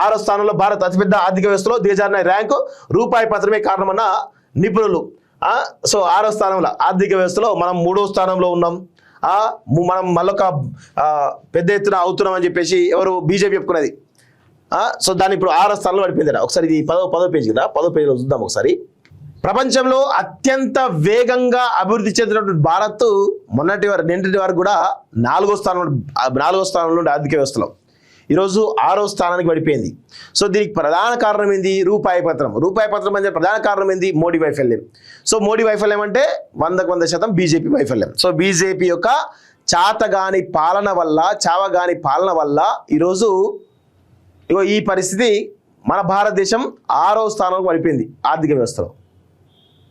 6వ స్థానంలో భారత్ అతిపెద్ద ఆర్థిక వ్యవస్థలో దిగజారిన ర్యాంకు రూపాయి పత్రమే కారణమన్న నిపుణులు. సో 6వ స్థానంలో ఆర్థిక వ్యవస్థలో మనం 3వ స్థానంలో ఉన్నాం. మనం మళ్ళొక పెద్ద ఎత్తున అవుతున్నాం అని చెప్పేసి ఎవరు బీజేపీ చెప్పుకున్నది. సో దాన్ని ఇప్పుడు 6వ స్థానంలో పడిపోయింది. ఒకసారి ఇది 10వ పేజీ కదా, 10వ పేజీలో చూద్దాం ఒకసారి. ప్రపంచంలో అత్యంత వేగంగా అభివృద్ధి చెందినటువంటి భారత్ నిన్నటి వరకు కూడా 4వ స్థానంలో ఉండే ఆర్థిక వ్యవస్థలో ఈరోజు 6వ స్థానానికి పడిపోయింది. సో దీనికి ప్రధాన కారణం ఏంది? రూపాయి పత్రం అంటే ప్రధాన కారణం ఏంది? మోడీ వైఫల్యం. సో మోడీ వైఫల్యం అంటే 100% బీజేపీ వైఫల్యం. సో బీజేపీ యొక్క చావగాని పాలన వల్ల ఈరోజు ఈ పరిస్థితి మన భారతదేశం 6వ స్థానంలో పడిపోయింది ఆర్థిక వ్యవస్థలో.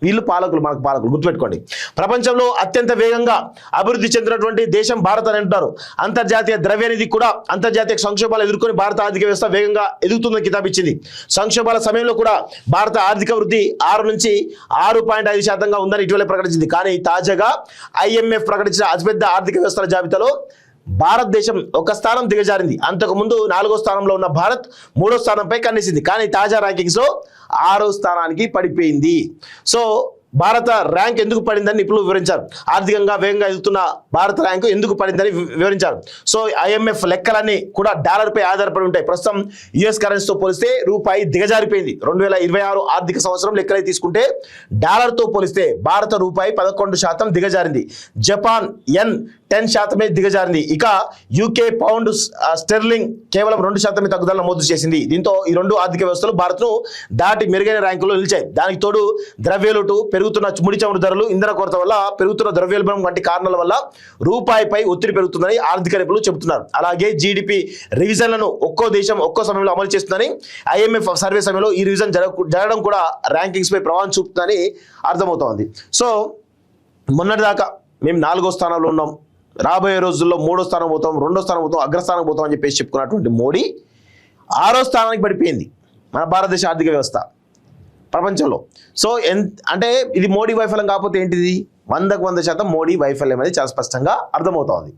వీళ్ళు మనకు పాలకులు గుర్తుపెట్టుకోండి. ప్రపంచంలో అత్యంత వేగంగా అభివృద్ధి చెందినటువంటి దేశం భారత్ అని అంటారు. అంతర్జాతీయ ద్రవ్యనిధి కూడా అంతర్జాతీయ సంక్షోభాలు ఎదుర్కొని భారత ఆర్థిక వ్యవస్థ వేగంగా ఎదుగుతుందని కితాబిచ్చింది. సంక్షోభాల సమయంలో కూడా భారత ఆర్థిక వృద్ధి 6 నుంచి 6.5% ఉందని ఇటీవల ప్రకటించింది. కానీ తాజాగా IMF ప్రకటించిన అతిపెద్ద ఆర్థిక వ్యవస్థల జాబితాలో భారతదేశం ఒక స్థానం దిగజారింది. అంతకుముందు 4వ స్థానంలో ఉన్న భారత్ 3వ స్థానంపై కన్నేసింది. కానీ తాజా ర్యాంకింగ్స్లో 6వ స్థానానికి పడిపోయింది. సో భారత ర్యాంక్ ఎందుకు పడిందని నిపుణులు వివరించారు. ఆర్థికంగా వేగంగా ఎదుగుతున్న భారత ర్యాంకు ఎందుకు పడిందని వివరించారు. సో IMF లెక్కలన్నీ కూడా డాలర్పై ఆధారపడి ఉంటాయి. ప్రస్తుతం US కరెన్సీతో పోలిస్తే రూపాయి దిగజారిపోయింది. 2026 ఆర్థిక సంవత్సరం లెక్కలై తీసుకుంటే డాలర్తో పోలిస్తే భారత రూపాయి 11% దిగజారింది. Japan N 10% దిగజారింది. ఇక UK పౌండ్ స్టెర్లింగ్ కేవలం 2% తగ్గుదల నమోదు చేసింది. దీంతో ఈ రెండు ఆర్థిక వ్యవస్థలు భారత్ను దాటి మెరుగైన ర్యాంకులో నిలిచాయి. దానికి తోడు ద్రవ్యలోటు, పెరుగుతున్న ముడి చమురు ధరలు, ఇంధన కొరత వల్ల పెరుగుతున్న ద్రవ్యోల్బణం వంటి కారణాల వల్ల రూపాయిపై ఒత్తిడి పెరుగుతుందని ఆర్థిక నిపుణులు చెబుతున్నారు. అలాగే GDP రివిజన్లను ఒక్కో దేశం ఒక్కో సమయంలో అమలు చేస్తుందని IMF సర్వే సమయంలో ఈ రివిజన్ జరగడం కూడా ర్యాంకింగ్స్ పై ప్రభావం చూపుతుందని అర్థమవుతోంది. సో మొన్నటిదాకా మేము 4వ స్థానంలో ఉన్నాం, రాబోయే రోజుల్లో 3వ స్థానం పోతాం, 2వ స్థానం పోతాం, అగ్రస్థానం పోతాం అని చెప్పేసి చెప్పుకున్నటువంటి మోడీ 6వ స్థానానికి పడిపోయింది మన భారతదేశ ఆర్థిక వ్యవస్థ ప్రపంచంలో. సో అంటే ఇది మోడీ వైఫల్యం కాకపోతే ఏంటిది? 100% మోడీ వైఫల్యం అనేది చాలా స్పష్టంగా అర్థమవుతోంది.